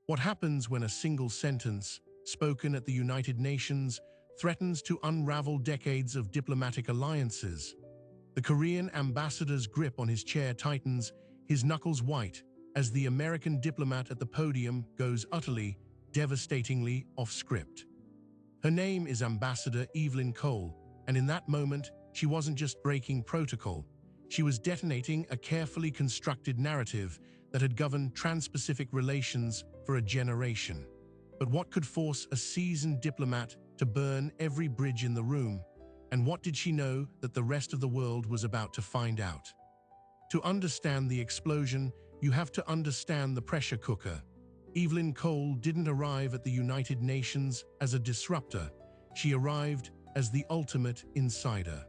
What happens when a single sentence, spoken at the United Nations, threatens to unravel decades of diplomatic alliances? The Korean ambassador's grip on his chair tightens, his knuckles white, as the American diplomat at the podium goes utterly, devastatingly off script. Her name is Ambassador Evelyn Cole, and in that moment, she wasn't just breaking protocol. She was detonating a carefully constructed narrative that had governed trans-Pacific relations for a generation. But what could force a seasoned diplomat to burn every bridge in the room? And what did she know that the rest of the world was about to find out? To understand the explosion, you have to understand the pressure cooker. Evelyn Cole didn't arrive at the United Nations as a disruptor. She arrived as the ultimate insider.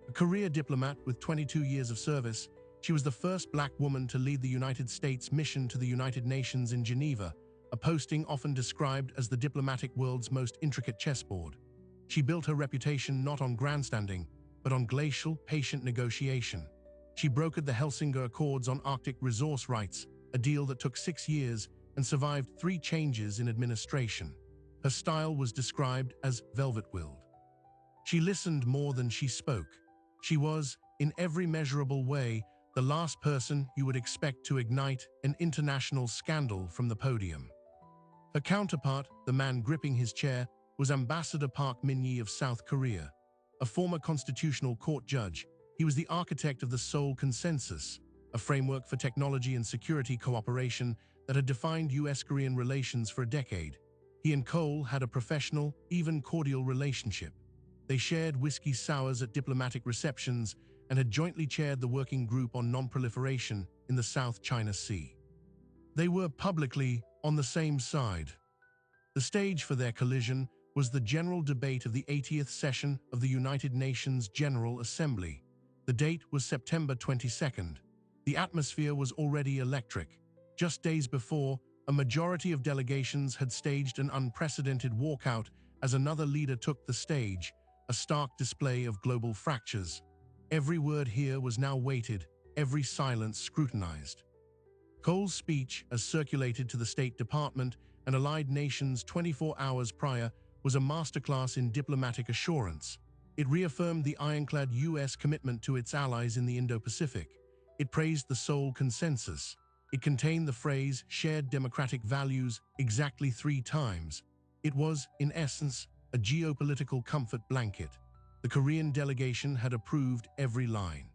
A career diplomat with 22 years of service, she was the first black woman to lead the United States mission to the United Nations in Geneva, a posting often described as the diplomatic world's most intricate chessboard. She built her reputation not on grandstanding, but on glacial, patient negotiation. She brokered the Helsinger Accords on Arctic resource rights, a deal that took 6 years and survived 3 changes in administration. Her style was described as velvet-willed. She listened more than she spoke. She was, in every measurable way, the last person you would expect to ignite an international scandal from the podium. Her counterpart, the man gripping his chair, was Ambassador Park Min-yi of South Korea. A former constitutional court judge, he was the architect of the Seoul Consensus, a framework for technology and security cooperation that had defined US-Korean relations for a decade. He and Cole had a professional, even cordial relationship. They shared whiskey sours at diplomatic receptions and had jointly chaired the Working Group on Non-Proliferation in the South China Sea. They were publicly on the same side. The stage for their collision was the general debate of the 80th session of the United Nations General Assembly. The date was September 22nd. The atmosphere was already electric. Just days before, a majority of delegations had staged an unprecedented walkout as another leader took the stage, a stark display of global fractures. Every word here was now weighted, every silence scrutinized. Cole's speech, as circulated to the State Department and allied nations 24 hours prior, was a masterclass in diplomatic assurance. It reaffirmed the ironclad US commitment to its allies in the Indo-Pacific. It praised the Seoul Consensus. It contained the phrase "shared democratic values" exactly 3 times. It was, in essence, a geopolitical comfort blanket. The Korean delegation had approved every line.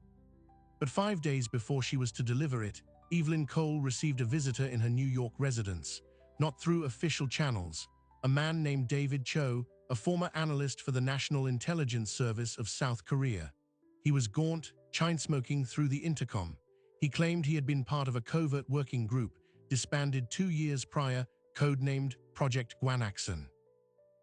But 5 days before she was to deliver it, Evelyn Cole received a visitor in her New York residence, not through official channels. A man named David Cho, a former analyst for the National Intelligence Service of South Korea. He was gaunt, chain-smoking through the intercom. He claimed he had been part of a covert working group, disbanded 2 years prior, codenamed Project Gwanakson.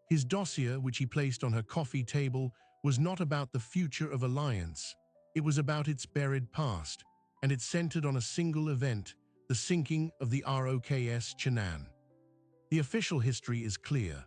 His dossier, which he placed on her coffee table, was not about the future of alliance. It was about its buried past, and it centered on a single event, the sinking of the ROKS Cheonan. The official history is clear.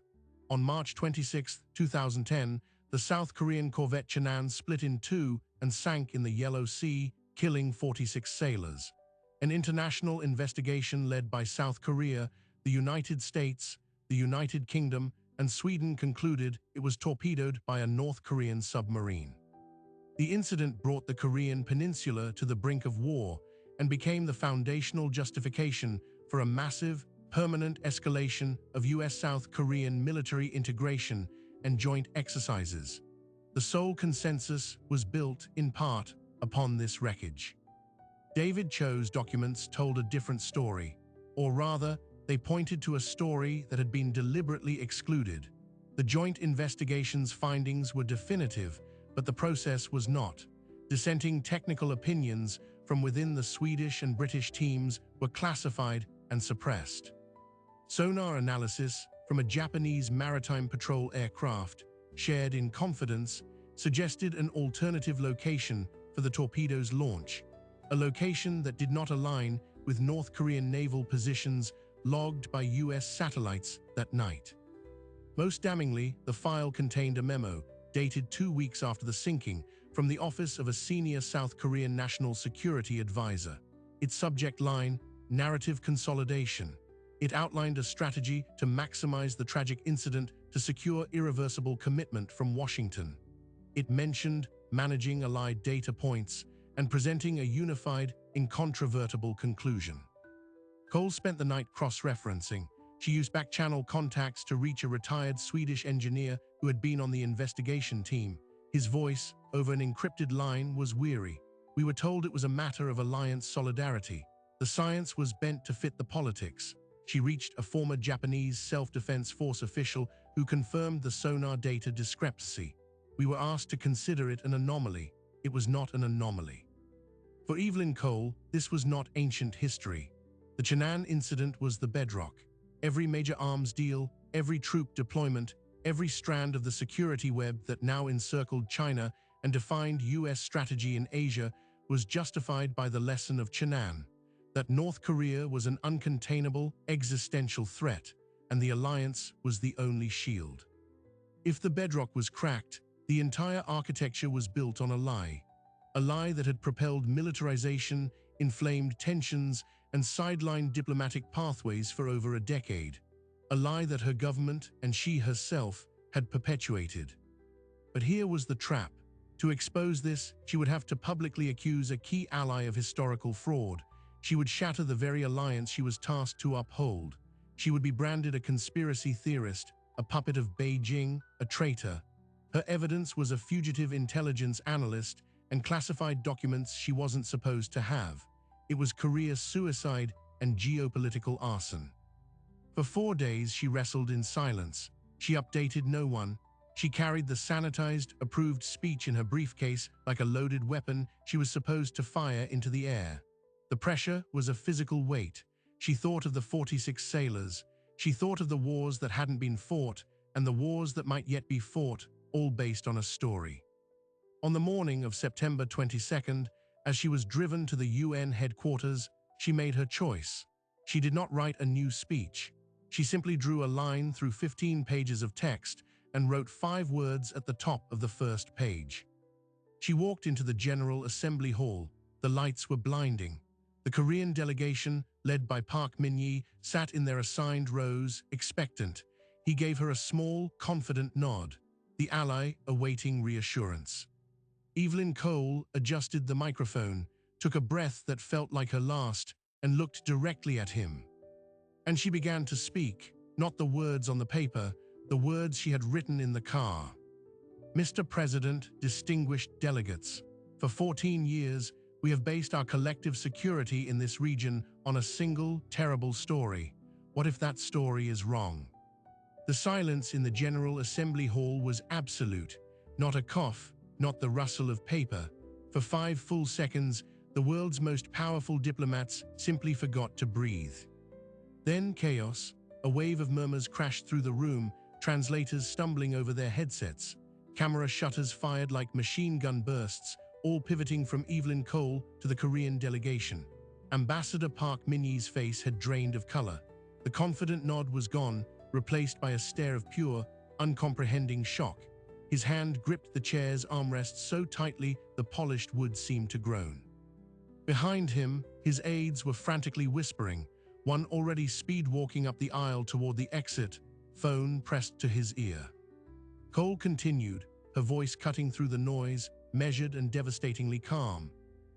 On March 26, 2010, the South Korean corvette Cheonan split in 2 and sank in the Yellow Sea, killing 46 sailors. An international investigation led by South Korea, the United States, the United Kingdom, and Sweden concluded it was torpedoed by a North Korean submarine. The incident brought the Korean peninsula to the brink of war and became the foundational justification for a massive, permanent escalation of US-South Korean military integration and joint exercises. The Seoul Consensus was built, in part, upon this wreckage. David Cho's documents told a different story, or rather, they pointed to a story that had been deliberately excluded. The joint investigation's findings were definitive, but the process was not. Dissenting technical opinions from within the Swedish and British teams were classified and suppressed. Sonar analysis from a Japanese maritime patrol aircraft, shared in confidence, suggested an alternative location for the torpedo's launch, a location that did not align with North Korean naval positions logged by US satellites that night. Most damningly, the file contained a memo, dated 2 weeks after the sinking, from the office of a senior South Korean national security advisor. Its subject line, narrative consolidation. It outlined a strategy to maximize the tragic incident to secure irreversible commitment from Washington. It mentioned managing allied data points and presenting a unified, incontrovertible conclusion. Cole spent the night cross-referencing. She used back-channel contacts to reach a retired Swedish engineer who had been on the investigation team. His voice, over an encrypted line, was weary. We were told it was a matter of alliance solidarity. The science was bent to fit the politics. She reached a former Japanese self-defense force official who confirmed the sonar data discrepancy. We were asked to consider it an anomaly. It was not an anomaly. For Evelyn Cole, this was not ancient history. The Chenan incident was the bedrock. Every major arms deal, every troop deployment, every strand of the security web that now encircled China and defined US strategy in Asia was justified by the lesson of Chenan, that North Korea was an uncontainable, existential threat, and the alliance was the only shield. If the bedrock was cracked, the entire architecture was built on a lie that had propelled militarization, inflamed tensions, and sidelined diplomatic pathways for over a decade, a lie that her government and she herself had perpetuated. But here was the trap. To expose this, she would have to publicly accuse a key ally of historical fraud. She would shatter the very alliance she was tasked to uphold. She would be branded a conspiracy theorist, a puppet of Beijing, a traitor. Her evidence was a fugitive intelligence analyst and classified documents she wasn't supposed to have. It was career suicide and geopolitical arson. For 4 days, she wrestled in silence. She updated no one. She carried the sanitized, approved speech in her briefcase like a loaded weapon she was supposed to fire into the air. The pressure was a physical weight. She thought of the 46 sailors. She thought of the wars that hadn't been fought and the wars that might yet be fought, all based on a story. On the morning of September 22nd, as she was driven to the UN headquarters, she made her choice. She did not write a new speech. She simply drew a line through 15 pages of text and wrote 5 words at the top of the first page. She walked into the General Assembly Hall. The lights were blinding. The Korean delegation, led by Park Min-hye, sat in their assigned rows, expectant. He gave her a small, confident nod, the ally awaiting reassurance. Evelyn Cole adjusted the microphone, took a breath that felt like her last, and looked directly at him. And she began to speak, not the words on the paper, the words she had written in the car. Mr. President, distinguished delegates, for 14 years, we have based our collective security in this region on a single, terrible story. What if that story is wrong? The silence in the General Assembly Hall was absolute. Not a cough, not the rustle of paper. For 5 full seconds, the world's most powerful diplomats simply forgot to breathe. Then chaos. A wave of murmurs crashed through the room, translators stumbling over their headsets. Camera shutters fired like machine gun bursts, all pivoting from Evelyn Cole to the Korean delegation. Ambassador Park Min-hye's face had drained of color. The confident nod was gone, replaced by a stare of pure, uncomprehending shock. His hand gripped the chair's armrest so tightly the polished wood seemed to groan. Behind him, his aides were frantically whispering, one already speed-walking up the aisle toward the exit, phone pressed to his ear. Cole continued, her voice cutting through the noise, measured and devastatingly calm.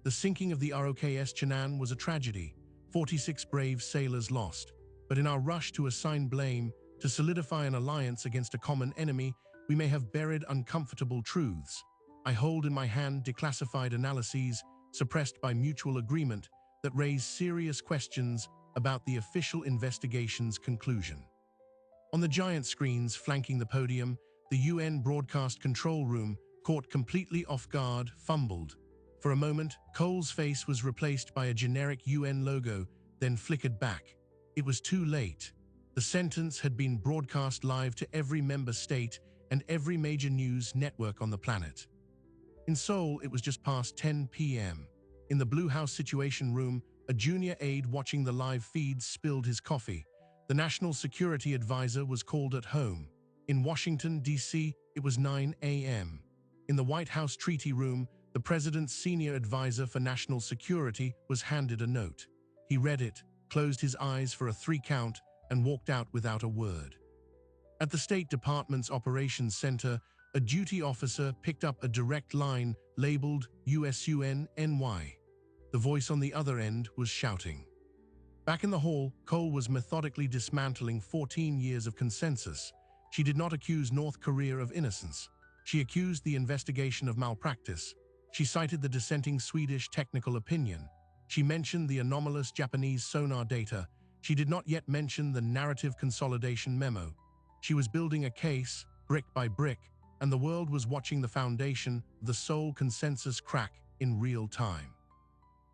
The sinking of the ROKS Chenan was a tragedy, 46 brave sailors lost. But in our rush to assign blame, to solidify an alliance against a common enemy, we may have buried uncomfortable truths. I hold in my hand declassified analyses, suppressed by mutual agreement, that raise serious questions about the official investigation's conclusion. On the giant screens flanking the podium, the UN broadcast control room, caught completely off guard, fumbled. For a moment, Cole's face was replaced by a generic UN logo, then flickered back. It was too late. The sentence had been broadcast live to every member state and every major news network on the planet. In Seoul, it was just past 10 p.m. In the Blue House Situation Room, a junior aide watching the live feed spilled his coffee. The National Security Advisor was called at home. In Washington, D.C., it was 9 a.m. In the White House Treaty Room, the President's senior advisor for national security was handed a note. He read it, closed his eyes for a 3 count, and walked out without a word. At the State Department's Operations Center, a duty officer picked up a direct line labeled USUN-NY. The voice on the other end was shouting. Back in the hall, Cole was methodically dismantling 14 years of consensus. She did not accuse North Korea of innocence. She accused the investigation of malpractice. She cited the dissenting Swedish technical opinion. She mentioned the anomalous Japanese sonar data. She did not yet mention the narrative consolidation memo. She was building a case, brick by brick, and the world was watching the foundation, the Seoul consensus crack in real time.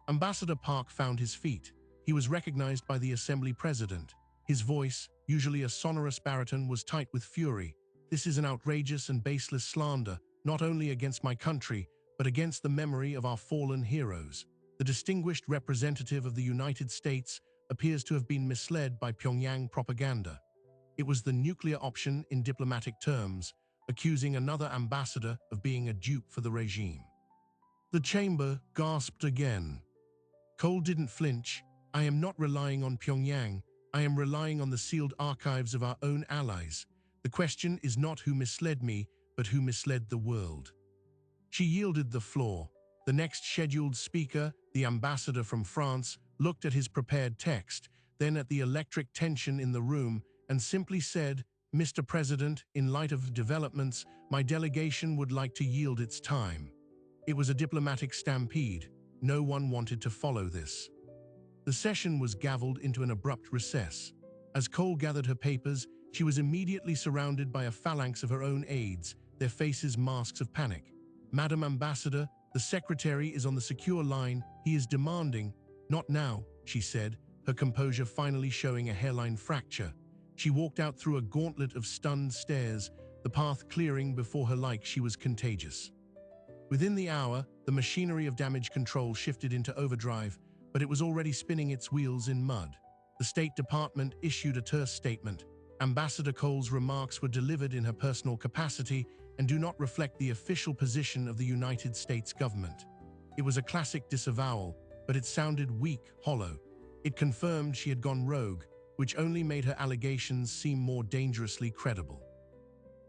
Ambassador Park found his feet. He was recognized by the Assembly President. His voice, usually a sonorous baritone, was tight with fury. This is an outrageous and baseless slander, not only against my country, but against the memory of our fallen heroes. The distinguished representative of the United States appears to have been misled by Pyongyang propaganda. It was the nuclear option in diplomatic terms, accusing another ambassador of being a dupe for the regime. The chamber gasped again. Cole didn't flinch. I am not relying on Pyongyang. I am relying on the sealed archives of our own allies. The question is not who misled me, but who misled the world. She yielded the floor. The next scheduled speaker, the ambassador from France, looked at his prepared text, then at the electric tension in the room, and simply said, Mr. President, in light of developments, my delegation would like to yield its time. It was a diplomatic stampede. No one wanted to follow this. The session was gavelled into an abrupt recess. As Cole gathered her papers, she was immediately surrounded by a phalanx of her own aides, their faces masks of panic. Madam Ambassador, the secretary is on the secure line. He is demanding. Not now, she said, her composure finally showing a hairline fracture. She walked out through a gauntlet of stunned stares, the path clearing before her like she was contagious. Within the hour, the machinery of damage control shifted into overdrive, but it was already spinning its wheels in mud. The State Department issued a terse statement. Ambassador Cole's remarks were delivered in her personal capacity and do not reflect the official position of the United States government. It was a classic disavowal, but it sounded weak, hollow. It confirmed she had gone rogue, which only made her allegations seem more dangerously credible.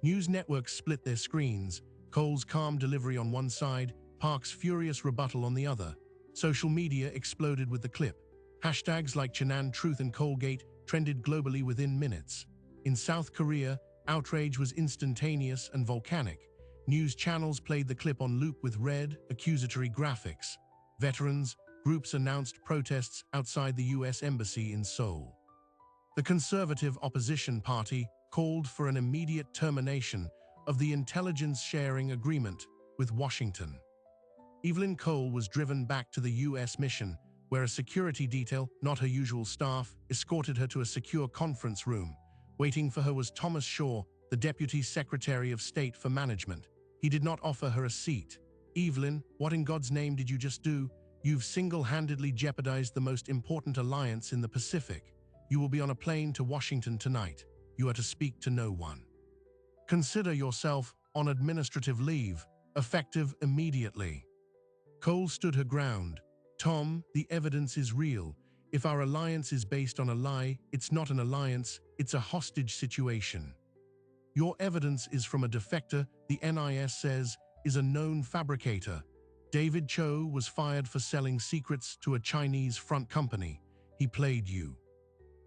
News networks split their screens, Cole's calm delivery on one side, Park's furious rebuttal on the other. Social media exploded with the clip. Hashtags like Cheonan Truth and Colgate trended globally within minutes. In South Korea, outrage was instantaneous and volcanic. News channels played the clip on loop with red, accusatory graphics. Veterans groups announced protests outside the U.S. Embassy in Seoul. The conservative opposition party called for an immediate termination of the intelligence sharing agreement with Washington. Evelyn Cole was driven back to the U.S. mission, where a security detail, not her usual staff, escorted her to a secure conference room. Waiting for her was Thomas Shaw, the Deputy Secretary of State for Management. He did not offer her a seat. Evelyn, what in God's name did you just do? You've single-handedly jeopardized the most important alliance in the Pacific. You will be on a plane to Washington tonight. You are to speak to no one. Consider yourself on administrative leave, effective immediately. Cole stood her ground. Tom, the evidence is real. If our alliance is based on a lie, it's not an alliance, it's a hostage situation. Your evidence is from a defector the NIS says is a known fabricator. David Cho was fired for selling secrets to a Chinese front company. He played you.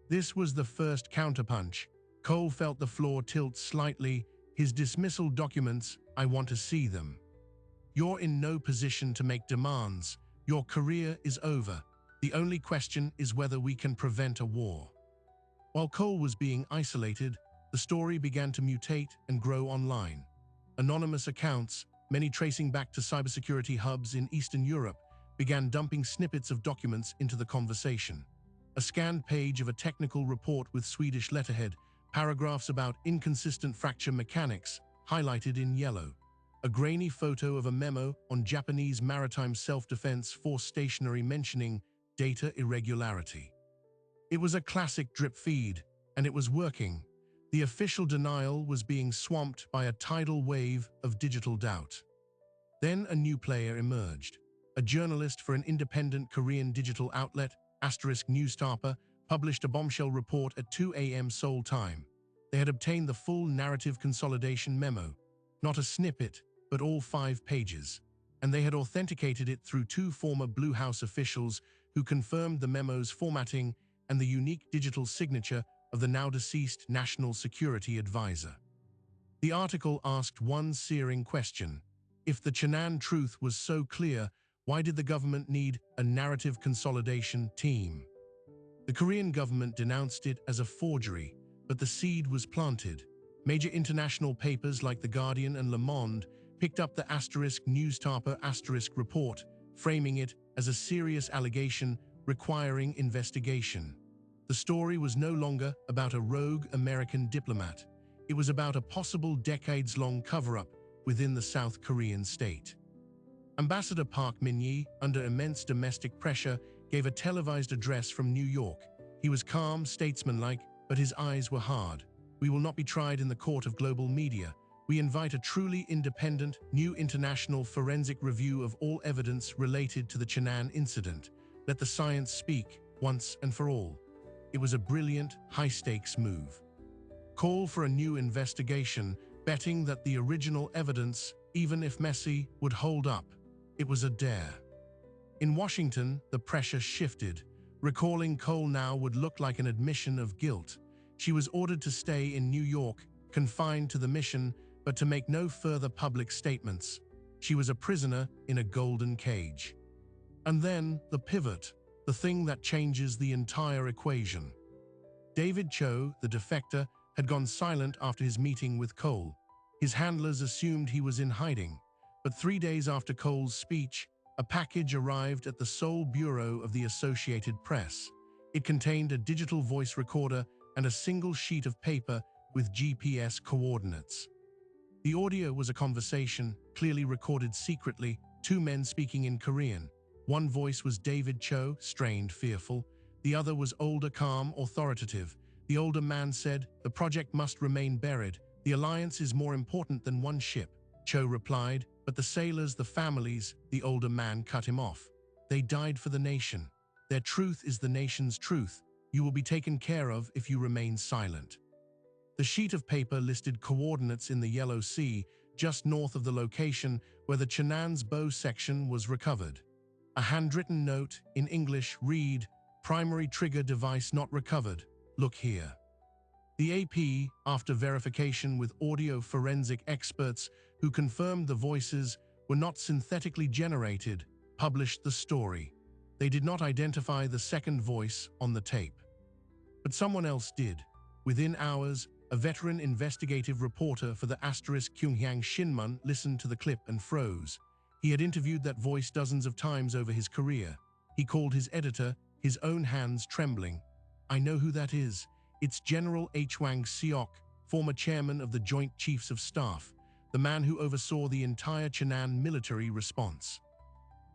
This was the first counterpunch. Cole felt the floor tilt slightly. His dismissal documents, I want to see them. You're in no position to make demands. Your career is over. The only question is whether we can prevent a war. While Cole was being isolated, the story began to mutate and grow online. Anonymous accounts, many tracing back to cybersecurity hubs in Eastern Europe, began dumping snippets of documents into the conversation. A scanned page of a technical report with Swedish letterhead, paragraphs about inconsistent fracture mechanics, highlighted in yellow. A grainy photo of a memo on Japanese maritime self-defense force stationery mentioning data irregularity. It was a classic drip feed, and it was working. The official denial was being swamped by a tidal wave of digital doubt. Then a new player emerged. A journalist for an independent Korean digital outlet, Asterisk Newstarper, published a bombshell report at 2 a.m. Seoul time. They had obtained the full narrative consolidation memo, not a snippet, but all 5 pages. And they had authenticated it through 2 former Blue House officials who confirmed the memo's formatting and the unique digital signature of the now-deceased National Security Advisor. The article asked one searing question. If the Cheonan truth was so clear, why did the government need a narrative consolidation team? The Korean government denounced it as a forgery, but the seed was planted. Major international papers like The Guardian and Le Monde picked up the *Newspaper* report, framing it as a serious allegation requiring investigation. The story was no longer about a rogue American diplomat. It was about a possible decades-long cover-up within the South Korean state. Ambassador Park Min-hye, under immense domestic pressure, gave a televised address from New York. He was calm, statesmanlike, but his eyes were hard. "We will not be tried in the court of global media. We invite a truly independent, new international forensic review of all evidence related to the Cheonan incident. Let the science speak, once and for all." It was a brilliant, high-stakes move. Call for a new investigation, betting that the original evidence, even if messy, would hold up. It was a dare. In Washington, the pressure shifted. Recalling Cole now would look like an admission of guilt. She was ordered to stay in New York, confined to the mission, but to make no further public statements. She was a prisoner in a golden cage. And then, the pivot, the thing that changes the entire equation. David Cho, the defector, had gone silent after his meeting with Cole. His handlers assumed he was in hiding. But 3 days after Cole's speech, a package arrived at the Seoul bureau of the Associated Press. It contained a digital voice recorder and a single sheet of paper with GPS coordinates. The audio was a conversation, clearly recorded secretly, 2 men speaking in Korean. One voice was David Cho, strained, fearful. The other was older, calm, authoritative. The older man said, "The project must remain buried. The alliance is more important than one ship." Cho replied, "But the sailors, the families," the older man cut him off. "They died for the nation. Their truth is the nation's truth. You will be taken care of if you remain silent." The sheet of paper listed coordinates in the Yellow Sea, just north of the location where the Cheonan's bow section was recovered. A handwritten note, in English, read, "Primary trigger device not recovered. Look here." The AP, after verification with audio forensic experts who confirmed the voices were not synthetically generated, published the story. They did not identify the second voice on the tape. But someone else did. Within hours, a veteran investigative reporter for the Kyunghyang Shinmun listened to the clip and froze. He had interviewed that voice dozens of times over his career. He called his editor, his own hands trembling. "I know who that is. It's General Hwang Seok, former chairman of the Joint Chiefs of Staff, the man who oversaw the entire Cheonan military response."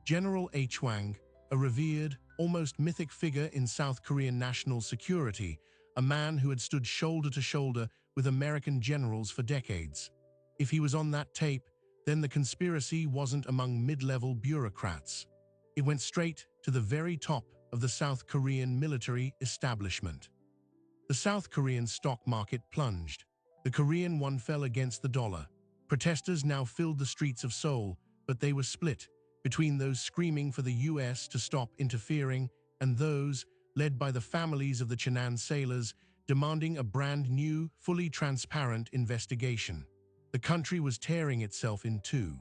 General Hwang, a revered, almost mythic figure in South Korean national security, a man who had stood shoulder to shoulder with American generals for decades. If he was on that tape, then the conspiracy wasn't among mid-level bureaucrats. It went straight to the very top of the South Korean military establishment. The South Korean stock market plunged. The Korean won fell against the dollar. Protesters now filled the streets of Seoul, but they were split between those screaming for the US to stop interfering and those, led by the families of the Cheonan sailors, demanding a brand new, fully transparent investigation. The country was tearing itself in two.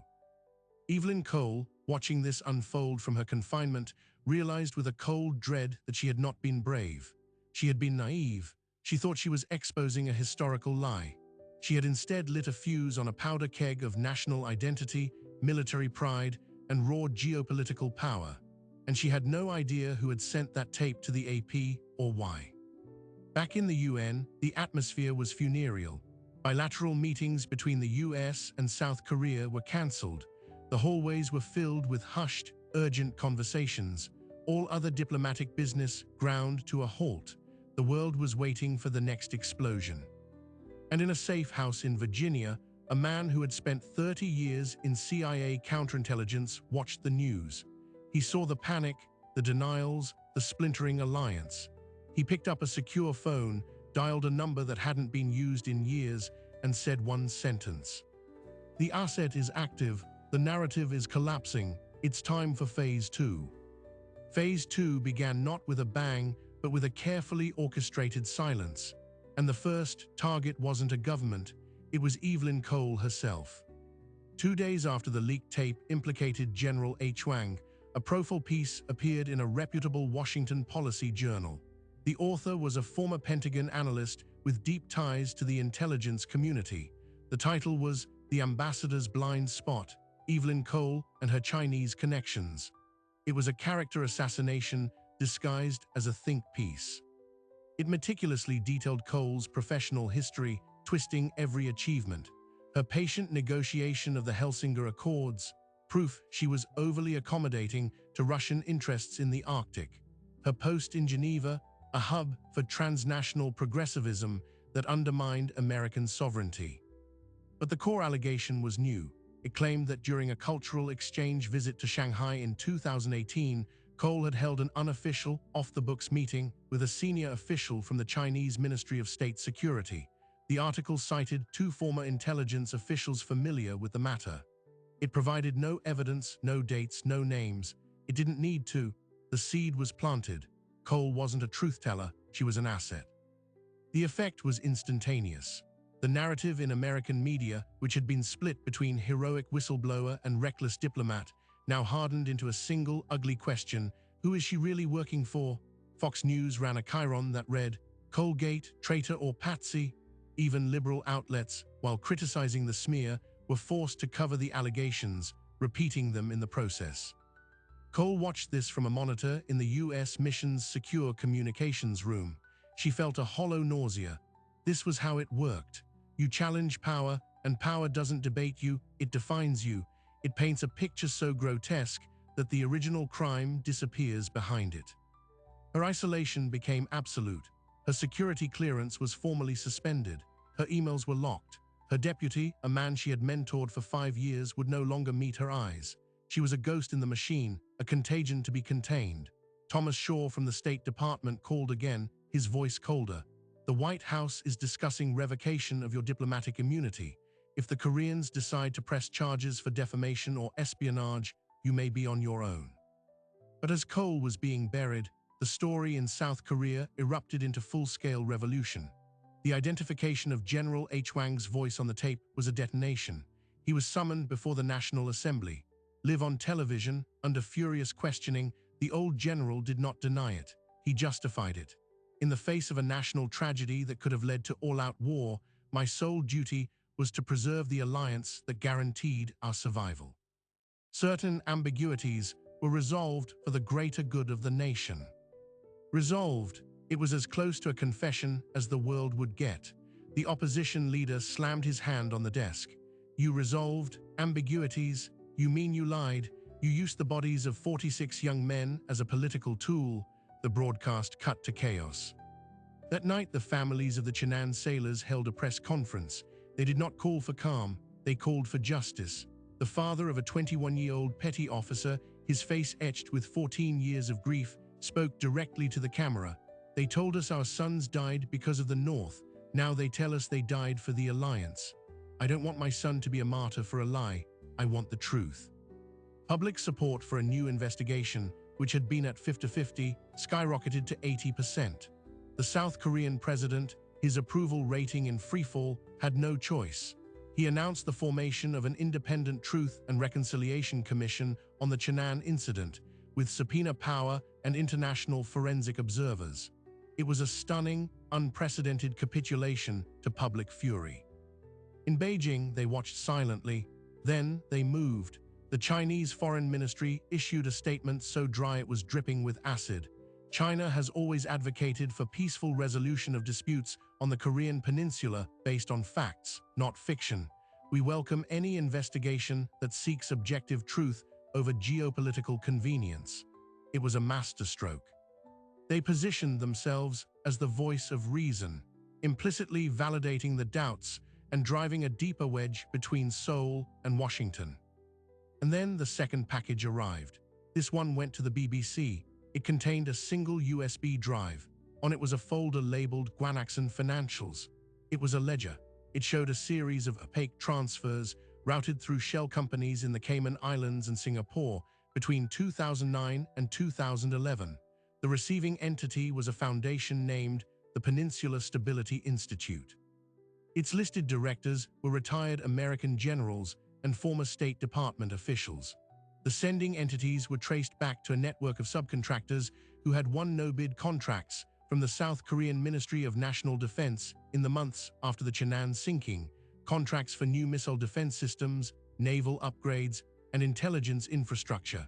Evelyn Cole, watching this unfold from her confinement, realized with a cold dread that she had not been brave. She had been naive. She thought she was exposing a historical lie. She had instead lit a fuse on a powder keg of national identity, military pride, and raw geopolitical power. And she had no idea who had sent that tape to the AP or why. Back in the UN, the atmosphere was funereal. Bilateral meetings between the US and South Korea were cancelled. The hallways were filled with hushed, urgent conversations. All other diplomatic business ground to a halt. The world was waiting for the next explosion. And in a safe house in Virginia, a man who had spent 30 years in CIA counterintelligence watched the news. He saw the panic, the denials, the splintering alliance. He picked up a secure phone, dialed a number that hadn't been used in years, and said one sentence. "The asset is active, the narrative is collapsing, it's time for Phase 2. Phase 2 began not with a bang, but with a carefully orchestrated silence. And the first target wasn't a government, it was Evelyn Cole herself. 2 days after the leaked tape implicated General H. Wang, a profile piece appeared in a reputable Washington policy journal. The author was a former Pentagon analyst with deep ties to the intelligence community. The title was The Ambassador's Blind Spot, Evelyn Cole and Her Chinese Connections. It was a character assassination disguised as a think piece. It meticulously detailed Cole's professional history, twisting every achievement. Her patient negotiation of the Helsinger Accords, proof she was overly accommodating to Russian interests in the Arctic. Her post in Geneva, a hub for transnational progressivism that undermined American sovereignty. But the core allegation was new. It claimed that during a cultural exchange visit to Shanghai in 2018, Cole had held an unofficial, off-the-books meeting with a senior official from the Chinese Ministry of State Security. The article cited 2 former intelligence officials familiar with the matter. It provided no evidence, no dates, no names. It didn't need to. The seed was planted. Cole wasn't a truth-teller, she was an asset. The effect was instantaneous. The narrative in American media, which had been split between heroic whistleblower and reckless diplomat, now hardened into a single ugly question: who is she really working for? Fox News ran a chyron that read, "Colgate, traitor or patsy?" Even liberal outlets, while criticizing the smear, were forced to cover the allegations, repeating them in the process. Cole watched this from a monitor in the U.S. mission's secure communications room. She felt a hollow nausea. This was how it worked. You challenge power, and power doesn't debate you, it defines you. It paints a picture so grotesque that the original crime disappears behind it. Her isolation became absolute. Her security clearance was formally suspended. Her emails were locked. Her deputy, a man she had mentored for 5 years, would no longer meet her eyes. She was a ghost in the machine, a contagion to be contained. Thomas Shaw from the State Department called again, his voice colder. "The White House is discussing revocation of your diplomatic immunity. If the Koreans decide to press charges for defamation or espionage, you may be on your own." But as Cole was being buried, the story in South Korea erupted into full-scale revolution. The identification of General H. Wang's voice on the tape was a detonation. He was summoned before the National Assembly. Live on television, under furious questioning, the old general did not deny it. He justified it. "In the face of a national tragedy that could have led to all-out war, my sole duty was to preserve the alliance that guaranteed our survival. Certain ambiguities were resolved for the greater good of the nation." Resolved, it was as close to a confession as the world would get. The opposition leader slammed his hand on the desk. "You resolved ambiguities? You mean you lied? You used the bodies of 46 young men as a political tool?" The broadcast cut to chaos. That night, the families of the Cheonan sailors held a press conference. They did not call for calm, they called for justice. The father of a 21-year-old petty officer, his face etched with 14 years of grief, spoke directly to the camera. "They told us our sons died because of the North. Now they tell us they died for the alliance. I don't want my son to be a martyr for a lie. I want the truth." Public support for a new investigation, which had been at 50-50, skyrocketed to 80%. The South Korean president, his approval rating in freefall, had no choice. He announced the formation of an independent Truth and Reconciliation Commission on the Cheonan incident, with subpoena power and international forensic observers. It was a stunning, unprecedented capitulation to public fury. In Beijing, they watched silently. Then they moved. The Chinese Foreign Ministry issued a statement so dry it was dripping with acid. "China has always advocated for peaceful resolution of disputes on the Korean Peninsula based on facts, not fiction. We welcome any investigation that seeks objective truth over geopolitical convenience." It was a masterstroke. They positioned themselves as the voice of reason, implicitly validating the doubts and driving a deeper wedge between Seoul and Washington. And then the second package arrived. This one went to the BBC. It contained a single USB drive. On it was a folder labeled Guanaxin Financials. It was a ledger. It showed a series of opaque transfers routed through shell companies in the Cayman Islands and Singapore between 2009 and 2011. The receiving entity was a foundation named the Peninsula Stability Institute. Its listed directors were retired American generals and former State Department officials. The sending entities were traced back to a network of subcontractors who had won no-bid contracts from the South Korean Ministry of National Defense in the months after the Cheonan sinking, contracts for new missile defense systems, naval upgrades, and intelligence infrastructure.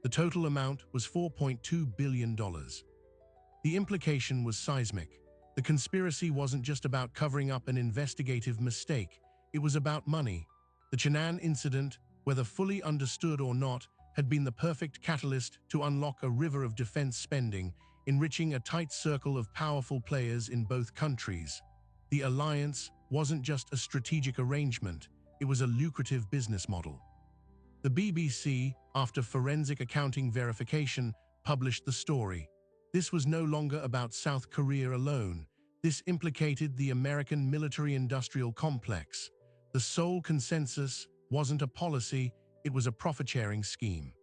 The total amount was $4.2 billion. The implication was seismic. The conspiracy wasn't just about covering up an investigative mistake. It was about money. The Cheonan incident, whether fully understood or not, had been the perfect catalyst to unlock a river of defense spending, enriching a tight circle of powerful players in both countries. The alliance wasn't just a strategic arrangement, it was a lucrative business model. The BBC, after forensic accounting verification, published the story. This was no longer about South Korea alone. This implicated the American military-industrial complex. The sole consensus wasn't a policy, it was a profit-sharing scheme.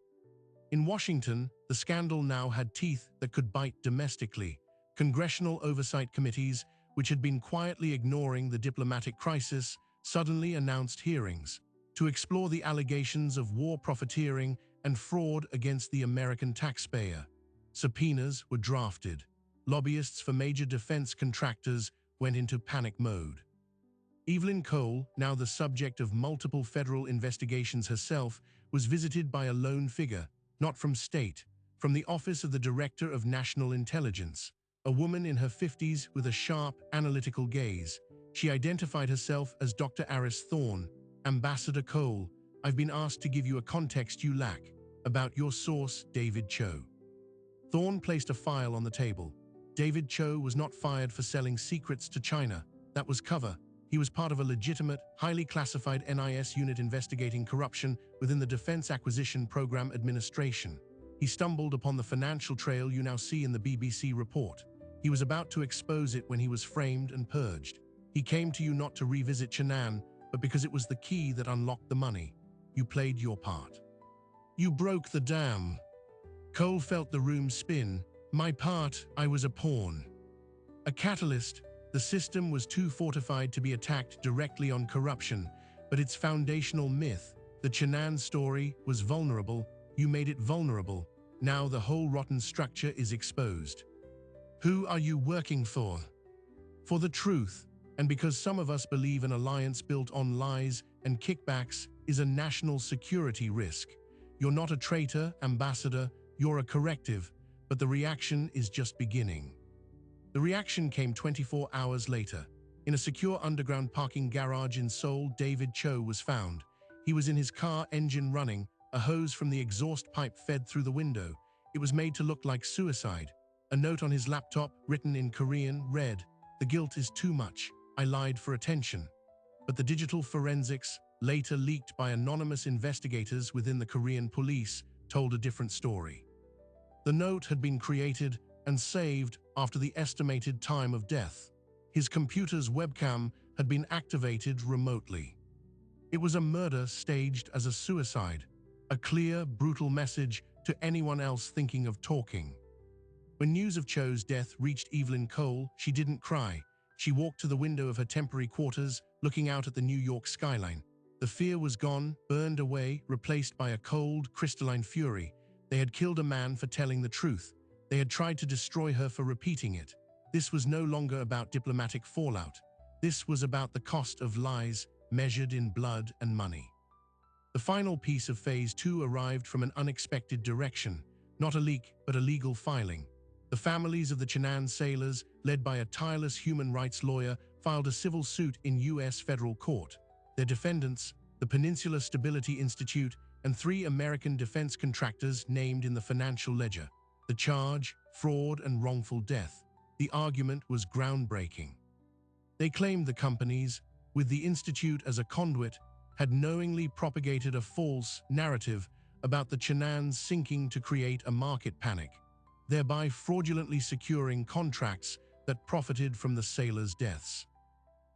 In Washington, the scandal now had teeth that could bite domestically. Congressional oversight committees, which had been quietly ignoring the diplomatic crisis, suddenly announced hearings to explore the allegations of war profiteering and fraud against the American taxpayer. Subpoenas were drafted. Lobbyists for major defense contractors went into panic mode. Evelyn Cole, now the subject of multiple federal investigations herself, was visited by a lone figure, not from state, from the Office of the Director of National Intelligence, a woman in her 50s with a sharp, analytical gaze. She identified herself as Dr. Aris Thorne. Ambassador Cole, I've been asked to give you a context you lack about your source, David Cho. Thorne placed a file on the table. David Cho was not fired for selling secrets to China. That was cover. He was part of a legitimate, highly classified NIS unit investigating corruption within the Defense Acquisition Program Administration. He stumbled upon the financial trail you now see in the BBC report. He was about to expose it when he was framed and purged. He came to you not to revisit Cheonan, but because it was the key that unlocked the money. You played your part. You broke the dam. Cole felt the room spin. My part, I was a pawn. A catalyst. The system was too fortified to be attacked directly on corruption, but its foundational myth, the Cheonan story, was vulnerable. You made it vulnerable. Now the whole rotten structure is exposed. Who are you working for? For the truth, and because some of us believe an alliance built on lies and kickbacks is a national security risk. You're not a traitor, Ambassador, you're a corrective, but the reaction is just beginning. The reaction came 24 hours later. In a secure underground parking garage in Seoul, David Cho was found. He was in his car, engine running, a hose from the exhaust pipe fed through the window. It was made to look like suicide. A note on his laptop, written in Korean, read, "The guilt is too much. I lied for attention." But the digital forensics, later leaked by anonymous investigators within the Korean police, told a different story. The note had been created and saved after the estimated time of death. His computer's webcam had been activated remotely. It was a murder staged as a suicide, a clear, brutal message to anyone else thinking of talking. When news of Cho's death reached Evelyn Cole, she didn't cry. She walked to the window of her temporary quarters, looking out at the New York skyline. The fear was gone, burned away, replaced by a cold, crystalline fury. They had killed a man for telling the truth. They had tried to destroy her for repeating it. This was no longer about diplomatic fallout. This was about the cost of lies, measured in blood and money. The final piece of Phase 2 arrived from an unexpected direction. Not a leak, but a legal filing. The families of the Cheonan sailors, led by a tireless human rights lawyer, filed a civil suit in U.S. federal court. Their defendants, the Peninsula Stability Institute, and 3 American defense contractors named in the financial ledger. The charge, fraud and wrongful death. The argument was groundbreaking. They claimed the companies, with the institute as a conduit, had knowingly propagated a false narrative about the Cheonan's sinking to create a market panic. thereby fraudulently securing contracts that profited from the sailors' deaths.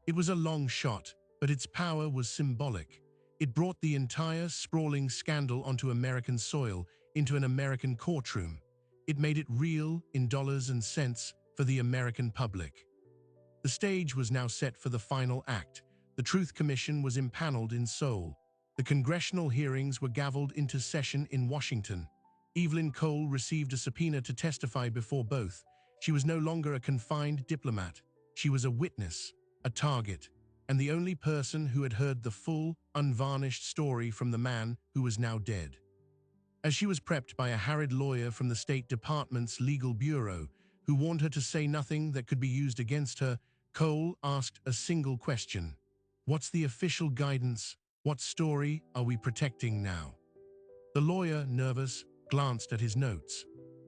It was a long shot, but its power was symbolic. It brought the entire sprawling scandal onto American soil, into an American courtroom. It made it real in dollars and cents for the American public. The stage was now set for the final act. The Truth Commission was impaneled in Seoul. The congressional hearings were gavelled into session in Washington. Evelyn Cole received a subpoena to testify before both. She was no longer a confined diplomat. She was a witness, a target, and the only person who had heard the full, unvarnished story from the man who was now dead. As she was prepped by a harried lawyer from the State Department's Legal Bureau, who warned her to say nothing that could be used against her, Cole asked a single question. What's the official guidance? What story are we protecting now? The lawyer, nervous, glanced at his notes.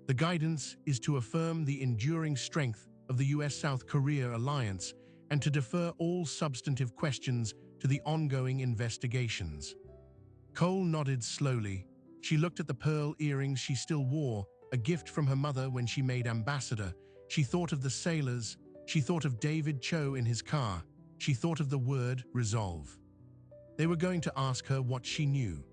The guidance is to affirm the enduring strength of the US-South Korea alliance and to defer all substantive questions to the ongoing investigations. Cole nodded slowly. She looked at the pearl earrings she still wore, a gift from her mother when she made ambassador. She thought of the sailors. She thought of David Cho in his car. She thought of the word resolve. They were going to ask her what she knew.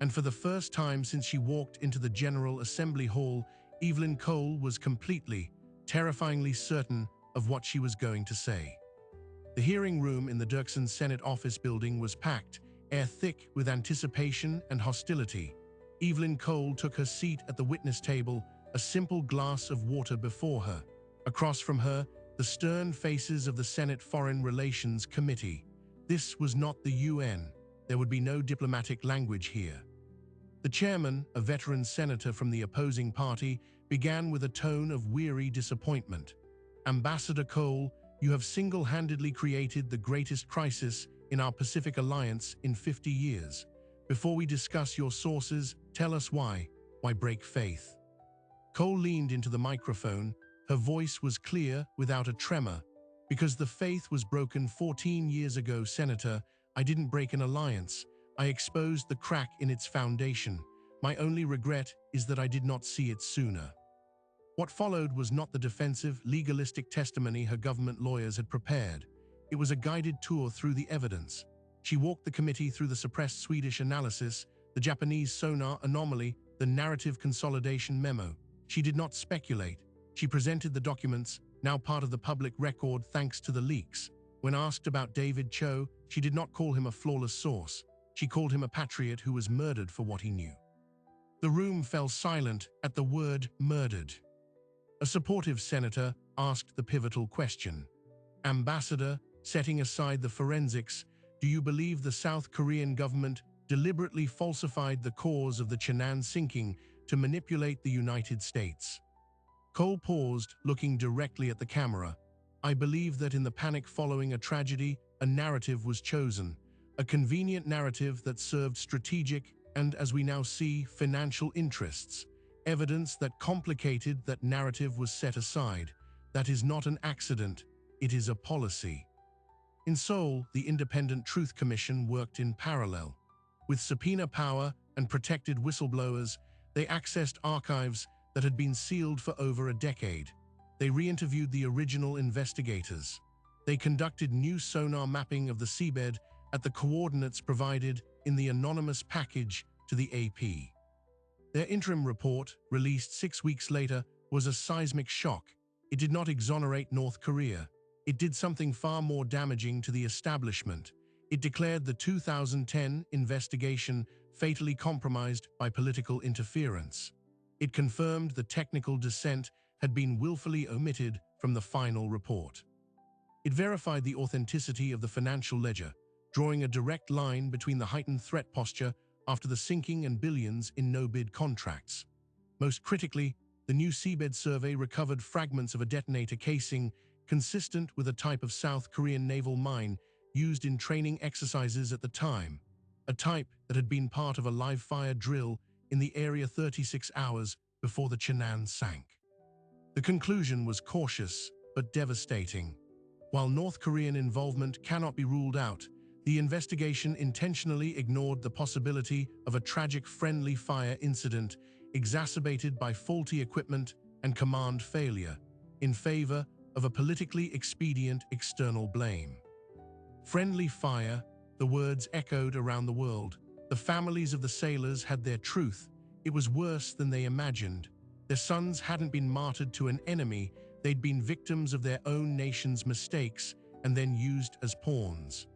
And for the first time since she walked into the General Assembly Hall, Evelyn Cole was completely, terrifyingly certain of what she was going to say. The hearing room in the Dirksen Senate office building was packed, air thick with anticipation and hostility. Evelyn Cole took her seat at the witness table, a simple glass of water before her. Across from her, the stern faces of the Senate Foreign Relations Committee. This was not the UN. There would be no diplomatic language here. The chairman, a veteran senator from the opposing party, began with a tone of weary disappointment. Ambassador Cole, you have single-handedly created the greatest crisis in our Pacific alliance in 50 years. Before we discuss your sources, tell us why. Why break faith? Cole leaned into the microphone. Her voice was clear without a tremor. Because the faith was broken 14 years ago, Senator, I didn't break an alliance. I exposed the crack in its foundation. My only regret is that I did not see it sooner. What followed was not the defensive, legalistic testimony her government lawyers had prepared. It was a guided tour through the evidence. She walked the committee through the suppressed Swedish analysis, the Japanese sonar anomaly, the narrative consolidation memo. She did not speculate. She presented the documents, now part of the public record thanks to the leaks. When asked about David Cho, she did not call him a flawless source. She called him a patriot who was murdered for what he knew. The room fell silent at the word murdered. A supportive senator asked the pivotal question. Ambassador, setting aside the forensics, do you believe the South Korean government deliberately falsified the cause of the Cheonan sinking to manipulate the United States? Cole paused, looking directly at the camera. I believe that in the panic following a tragedy, a narrative was chosen, a convenient narrative that served strategic and, as we now see, financial interests. Evidence that complicated that narrative was set aside. That is not an accident, it is a policy. In Seoul, the Independent Truth Commission worked in parallel. With subpoena power and protected whistleblowers, they accessed archives that had been sealed for over a decade. They re-interviewed the original investigators. They conducted new sonar mapping of the seabed at the coordinates provided in the anonymous package to the AP. Their interim report, released 6 weeks later, was a seismic shock. It did not exonerate North Korea. It did something far more damaging to the establishment. It declared the 2010 investigation fatally compromised by political interference. It confirmed the technical dissent had been willfully omitted from the final report. It verified the authenticity of the financial ledger, drawing a direct line between the heightened threat posture after the sinking and billions in no-bid contracts. Most critically, the new seabed survey recovered fragments of a detonator casing consistent with a type of South Korean naval mine used in training exercises at the time, a type that had been part of a live-fire drill in the area 36 hours before the Cheonan sank. The conclusion was cautious but devastating. While North Korean involvement cannot be ruled out, the investigation intentionally ignored the possibility of a tragic friendly fire incident exacerbated by faulty equipment and command failure in favor of a politically expedient external blame. Friendly fire, the words echoed around the world. The families of the sailors had their truth. It was worse than they imagined. Their sons hadn't been martyred to an enemy, they'd been victims of their own nation's mistakes and then used as pawns.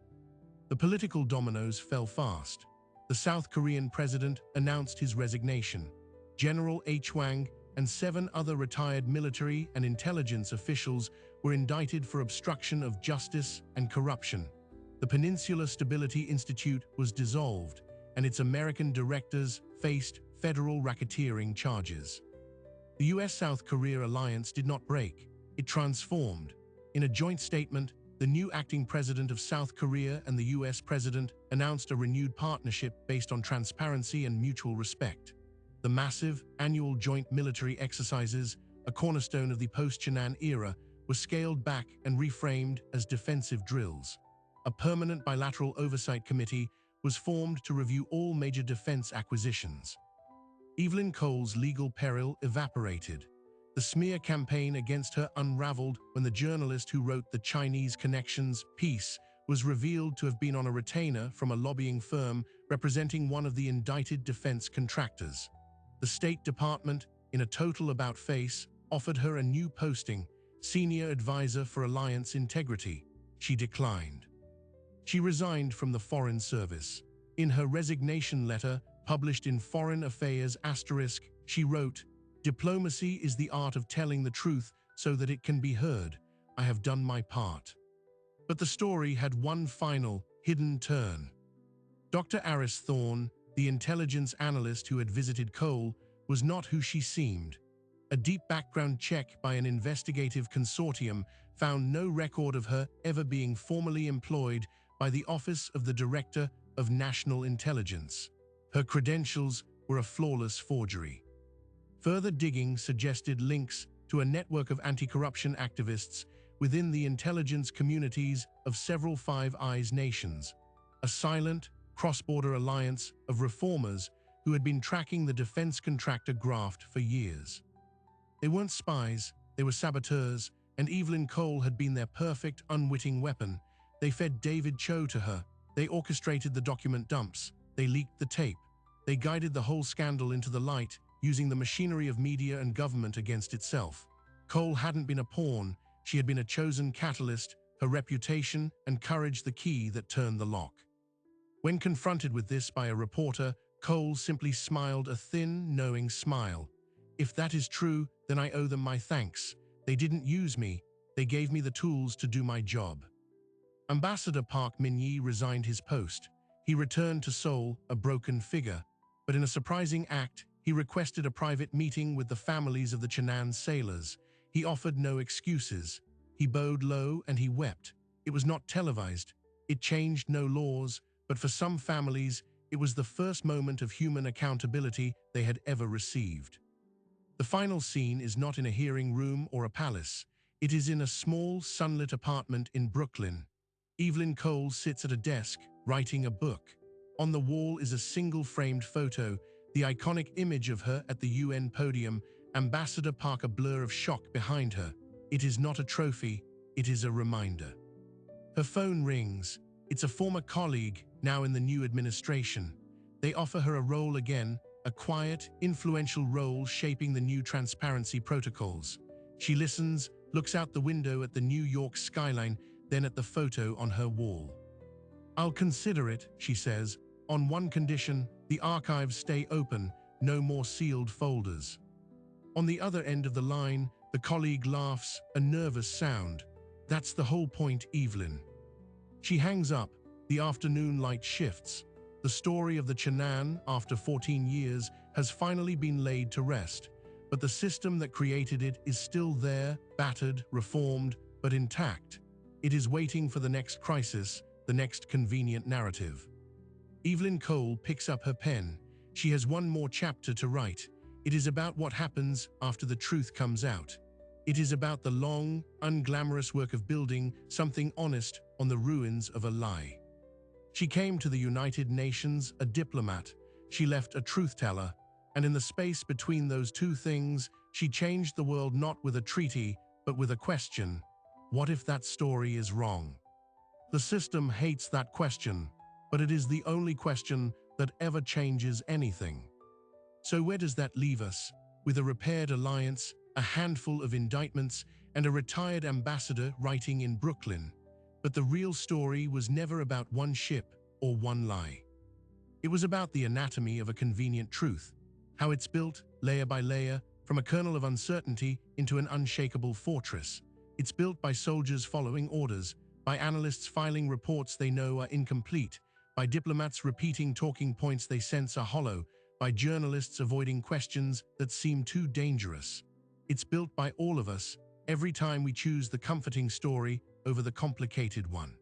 The political dominoes fell fast. The South Korean president announced his resignation. General H. Hwang and 7 other retired military and intelligence officials were indicted for obstruction of justice and corruption. The Peninsula Stability Institute was dissolved, and its American directors faced federal racketeering charges. The U.S.-South Korea alliance did not break, it transformed. In a joint statement, the new acting president of South Korea and the U.S. president announced a renewed partnership based on transparency and mutual respect. The massive, annual joint military exercises, a cornerstone of the post-Cheonan era, were scaled back and reframed as defensive drills. A permanent bilateral oversight committee was formed to review all major defense acquisitions. Evelyn Cole's legal peril evaporated. The smear campaign against her unraveled when the journalist who wrote the Chinese Connections piece was revealed to have been on a retainer from a lobbying firm representing one of the indicted defense contractors. The State Department, in a total about-face, offered her a new posting, Senior Advisor for Alliance Integrity. She declined. She resigned from the Foreign Service. In her resignation letter, published in Foreign Affairs *, she wrote, "Diplomacy is the art of telling the truth so that it can be heard. I have done my part." But the story had one final, hidden turn. Dr. Aris Thorne, the intelligence analyst who had visited Cole, was not who she seemed. A deep background check by an investigative consortium found no record of her ever being formally employed by the Office of the Director of National Intelligence. Her credentials were a flawless forgery. Further digging suggested links to a network of anti-corruption activists within the intelligence communities of several Five Eyes nations, a silent, cross-border alliance of reformers who had been tracking the defense contractor graft for years. They weren't spies, they were saboteurs, and Evelyn Cole had been their perfect, unwitting weapon. They fed David Cho to her, they orchestrated the document dumps, they leaked the tape, they guided the whole scandal into the light, using the machinery of media and government against itself. Cole hadn't been a pawn, she had been a chosen catalyst, her reputation and courage the key that turned the lock. When confronted with this by a reporter, Cole simply smiled a thin, knowing smile. "If that is true, then I owe them my thanks. They didn't use me, they gave me the tools to do my job." Ambassador Park Min-yi resigned his post. He returned to Seoul, a broken figure, but in a surprising act, he requested a private meeting with the families of the Cheonan sailors. He offered no excuses. He bowed low and he wept. It was not televised. It changed no laws, but for some families, it was the first moment of human accountability they had ever received. The final scene is not in a hearing room or a palace. It is in a small, sunlit apartment in Brooklyn. Evelyn Cole sits at a desk, writing a book. On the wall is a single framed photo, the iconic image of her at the UN podium, Ambassador Park a blur of shock behind her. It is not a trophy, it is a reminder. Her phone rings. It's a former colleague, now in the new administration. They offer her a role again, a quiet, influential role shaping the new transparency protocols. She listens, looks out the window at the New York skyline, then at the photo on her wall. "I'll consider it," she says, "on one condition, the archives stay open, no more sealed folders." On the other end of the line, the colleague laughs, a nervous sound. "That's the whole point, Evelyn." She hangs up, the afternoon light shifts. The story of the Cheonan, after 14 years, has finally been laid to rest, but the system that created it is still there, battered, reformed, but intact. It is waiting for the next crisis, the next convenient narrative. Evelyn Cole picks up her pen. She has one more chapter to write. It is about what happens after the truth comes out. It is about the long, unglamorous work of building something honest on the ruins of a lie. She came to the United Nations a diplomat. She left a truth-teller, and in the space between those two things, She changed the world not with a treaty, but with a question. What if that story is wrong? The system hates that question, but it is the only question that ever changes anything. So where does that leave us? With a repaired alliance, a handful of indictments, and a retired ambassador writing in Brooklyn. But the real story was never about one ship or one lie. It was about the anatomy of a convenient truth, how it's built, layer by layer, from a kernel of uncertainty into an unshakable fortress. It's built by soldiers following orders, by analysts filing reports they know are incomplete, by diplomats repeating talking points they sense are hollow, by journalists avoiding questions that seem too dangerous. It's built by all of us, every time we choose the comforting story over the complicated one.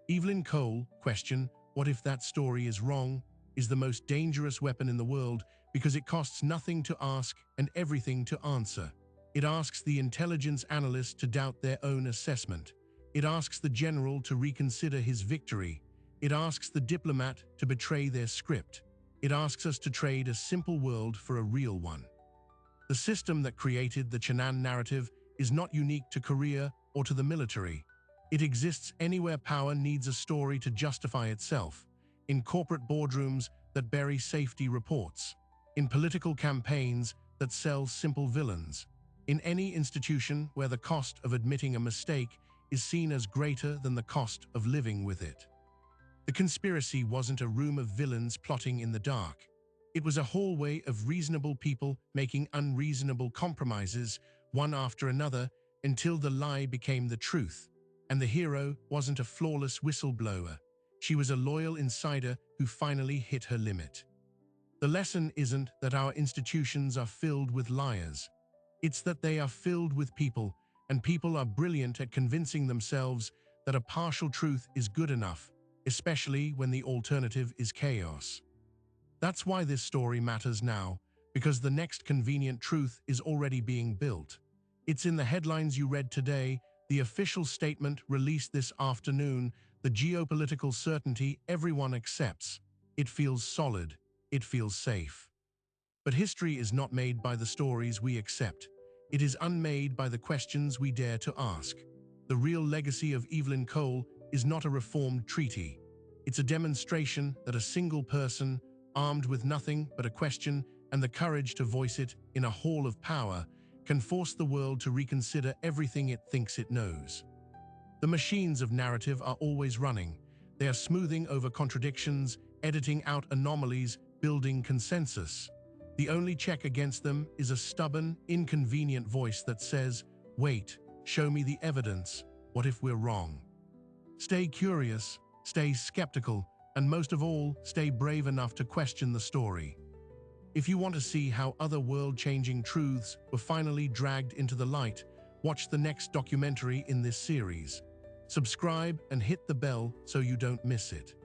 Evelyn Cole, question, what if that story is wrong, is the most dangerous weapon in the world because it costs nothing to ask and everything to answer. It asks the intelligence analyst to doubt their own assessment. It asks the general to reconsider his victory. It asks the diplomat to betray their script. It asks us to trade a simple world for a real one. The system that created the Chenan narrative is not unique to Korea or to the military. It exists anywhere power needs a story to justify itself, in corporate boardrooms that bury safety reports, in political campaigns that sell simple villains, in any institution where the cost of admitting a mistake is seen as greater than the cost of living with it. The conspiracy wasn't a room of villains plotting in the dark. It was a hallway of reasonable people making unreasonable compromises, one after another, until the lie became the truth. And the hero wasn't a flawless whistleblower. She was a loyal insider who finally hit her limit. The lesson isn't that our institutions are filled with liars. It's that they are filled with people, and people are brilliant at convincing themselves that a partial truth is good enough, especially when the alternative is chaos. That's why this story matters now, because the next convenient truth is already being built. It's in the headlines you read today, the official statement released this afternoon, the geopolitical certainty everyone accepts. It feels solid. It feels safe. But history is not made by the stories we accept. It is unmade by the questions we dare to ask. The real legacy of Evelyn Cole is not a reformed treaty. It's a demonstration that a single person, armed with nothing but a question and the courage to voice it in a hall of power, can force the world to reconsider everything it thinks it knows. The machines of narrative are always running. They are smoothing over contradictions, editing out anomalies, building consensus. The only check against them is a stubborn, inconvenient voice that says, "Wait, show me the evidence. What if we're wrong?" Stay curious, stay skeptical, and most of all, stay brave enough to question the story. If you want to see how other world-changing truths were finally dragged into the light, watch the next documentary in this series. Subscribe and hit the bell so you don't miss it.